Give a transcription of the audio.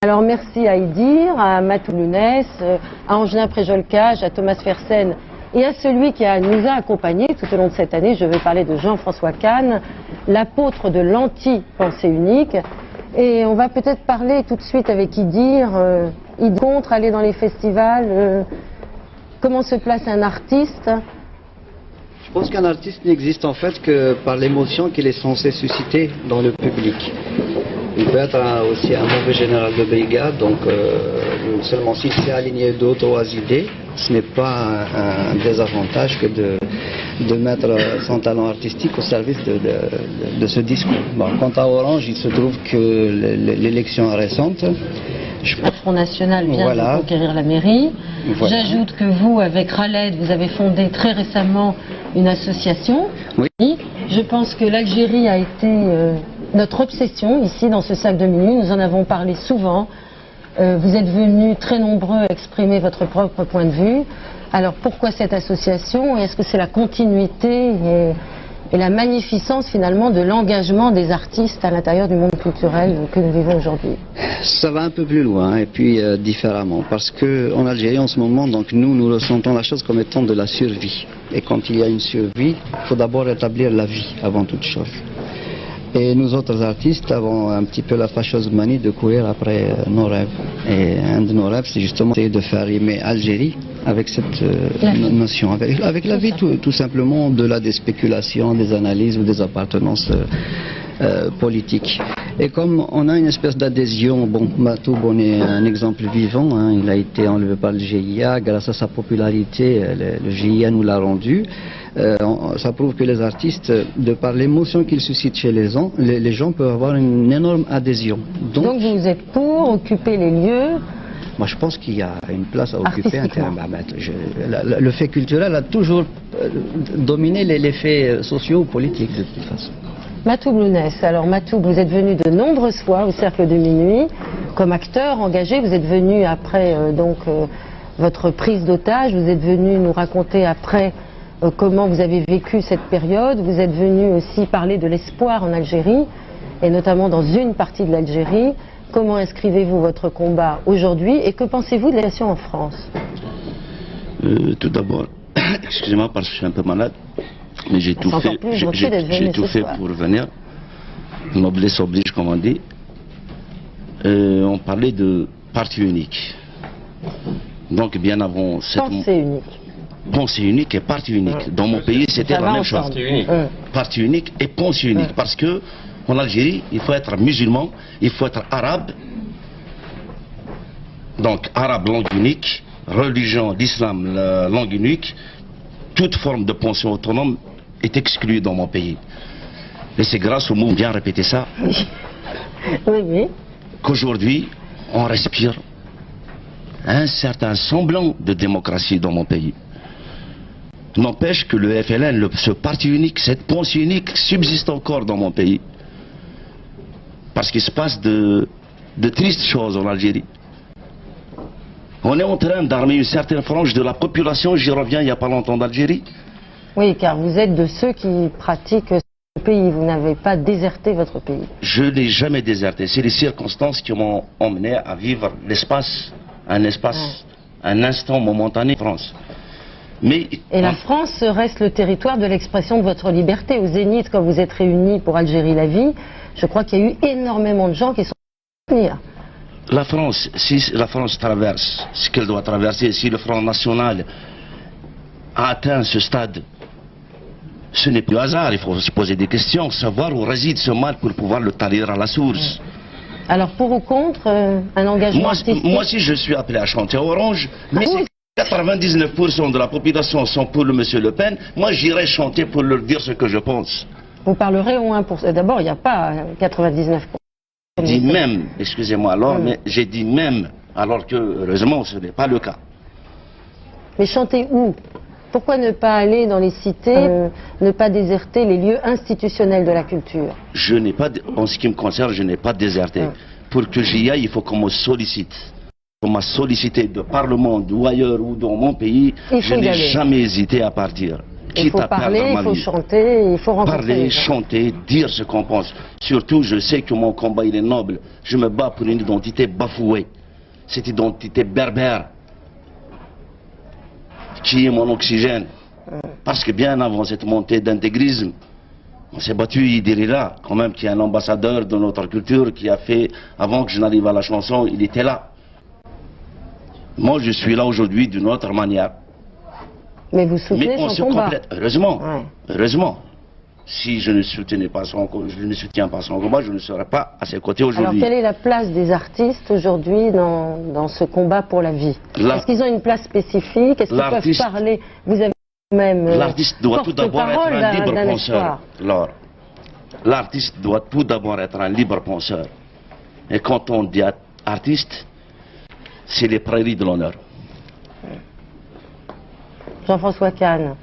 Alors merci à Idir, à Matou Lounès, à Angelin Préjolcage, à Thomas Fersen et à celui qui nous a accompagnés tout au long de cette année. Je vais parler de Jean-François Kahn, l'apôtre de l'anti-pensée unique. Et on va peut-être parler tout de suite avec Idir. Idir contre aller dans les festivals, comment se place un artiste? Je pense qu'un artiste n'existe en fait que par l'émotion qu'il est censé susciter dans le public. Il peut être aussi un mauvais général de brigade, donc seulement s'il s'est aligné d'autres idées, ce n'est pas un désavantage que de mettre son talent artistique au service de ce discours. Bon, quant à Orange, il se trouve que l'élection récente... Le Front National vient de conquérir la mairie. Voilà. J'ajoute que vous, avec Khaled, vous avez fondé très récemment une association. Oui. Je pense que l'Algérie a été notre obsession ici dans ce sac de minuit. Nous en avons parlé souvent. Vous êtes venus très nombreux à exprimer votre propre point de vue. Alors pourquoi cette association? Est-ce que c'est la continuité et la magnificence finalement de l'engagement des artistes à l'intérieur du monde culturel que nous vivons aujourd'hui? Ça va un peu plus loin et puis différemment, parce qu'en Algérie en ce moment, donc nous ressentons la chose comme étant de la survie. Et quand il y a une survie, il faut d'abord établir la vie avant toute chose. Et nous autres artistes avons un petit peu la fâcheuse manie de courir après nos rêves. Et un de nos rêves, c'est justement de faire rimer Algérie avec cette notion, avec la vie tout simplement, au-delà des spéculations, des analyses ou des appartenances politiques. Et comme on a une espèce d'adhésion, bon, Matoub, on est un exemple vivant, hein, il a été enlevé par le GIA, grâce à sa popularité, le GIA nous l'a rendu. Ça prouve que les artistes, de par l'émotion qu'ils suscitent chez les gens, peuvent avoir une énorme adhésion. Donc vous êtes pour occuper les lieux? Moi je pense qu'il y a une place à occuper. Le fait culturel a toujours dominé les faits sociaux ou politiques de toute façon. Matou Lounès, alors Matou, vous êtes venu de nombreuses fois au Cercle de Minuit comme acteur engagé. Vous êtes venu après votre prise d'otage, vous êtes venu nous raconter après comment vous avez vécu cette période. Vous êtes venu aussi parler de l'espoir en Algérie, et notamment dans une partie de l'Algérie. Comment inscrivez-vous votre combat aujourd'hui et que pensez-vous de l'élection en France? Tout d'abord, excusez-moi parce que je suis un peu malade, mais j'ai tout fait pour venir. Noblesse oblige, comme on dit. On parlait de parti unique. Donc bien avant cette... Pensée unique. Pensée unique et parti unique. Dans mon pays, c'était la même chose. Parti unique et pensée unique. Parce que en Algérie, il faut être musulman, il faut être arabe. Donc arabe, langue unique, religion, l'islam, langue unique. Toute forme de pensée autonome est exclue dans mon pays. Et c'est grâce au mouvement, bien répéter ça, qu'aujourd'hui, on respire un certain semblant de démocratie dans mon pays. N'empêche que le FLN, ce parti unique, cette pensée unique subsiste encore dans mon pays. Parce qu'il se passe de tristes choses en Algérie. On est en train d'armer une certaine frange de la population, j'y reviens il n'y a pas longtemps d'Algérie. Oui, car vous êtes de ceux qui pratiquent ce pays, vous n'avez pas déserté votre pays. Je n'ai jamais déserté, c'est les circonstances qui m'ont emmené à vivre un instant momentané en France. Et la France reste le territoire de l'expression de votre liberté. Au Zénith, quand vous êtes réunis pour Algérie la vie, je crois qu'il y a eu énormément de gens qui sont venus. La France, si la France traverse ce qu'elle doit traverser, si le Front National a atteint ce stade, ce n'est plus hasard, il faut se poser des questions, savoir où réside ce mal pour pouvoir le tarir à la source. Alors pour ou contre un engagement artistique? Moi aussi je suis appelé à chanter Orange, mais si 99% de la population sont pour le monsieur Le Pen, moi j'irai chanter pour leur dire ce que je pense. Vous parlerez au 1%. D'abord, il n'y a pas 99%. J'ai dit même, excusez-moi alors, mais j'ai dit même, alors que heureusement ce n'est pas le cas. Mais chanter où? Pourquoi ne pas aller dans les cités, ne pas déserter les lieux institutionnels de la culture? Je n'ai pas, en ce qui me concerne, je n'ai pas déserté. Pour que j'y aille, il faut qu'on me sollicite. On m'a sollicité de par le monde ou ailleurs ou dans mon pays, je n'ai jamais hésité à partir. Il faut parler, il faut chanter, il faut rencontrer parler, les gens. chanter, dire ce qu'on pense. Surtout, je sais que mon combat, il est noble. Je me bats pour une identité bafouée. Cette identité berbère, qui est mon oxygène. Parce que bien avant cette montée d'intégrisme, on s'est battu, il est là, quand même, qui est un ambassadeur de notre culture, qui a fait, avant que je n'arrive à la chanson, il était là. Moi, je suis là aujourd'hui d'une autre manière. Mais vous soutenez on son se combat. complète. Heureusement, Ouais. heureusement. Si je ne soutiens pas son combat, je ne serais pas à ses côtés Alors, aujourd'hui. quelle est la place des artistes aujourd'hui dans ce combat pour la vie? Est-ce qu'ils ont une place spécifique? Est-ce qu'ils peuvent parler? Vous avez même l'artiste doit tout d'abord être un libre penseur. L'artiste doit tout d'abord être un libre penseur. Et quand on dit artiste, c'est les prairies de l'honneur. Jean-François Kahn.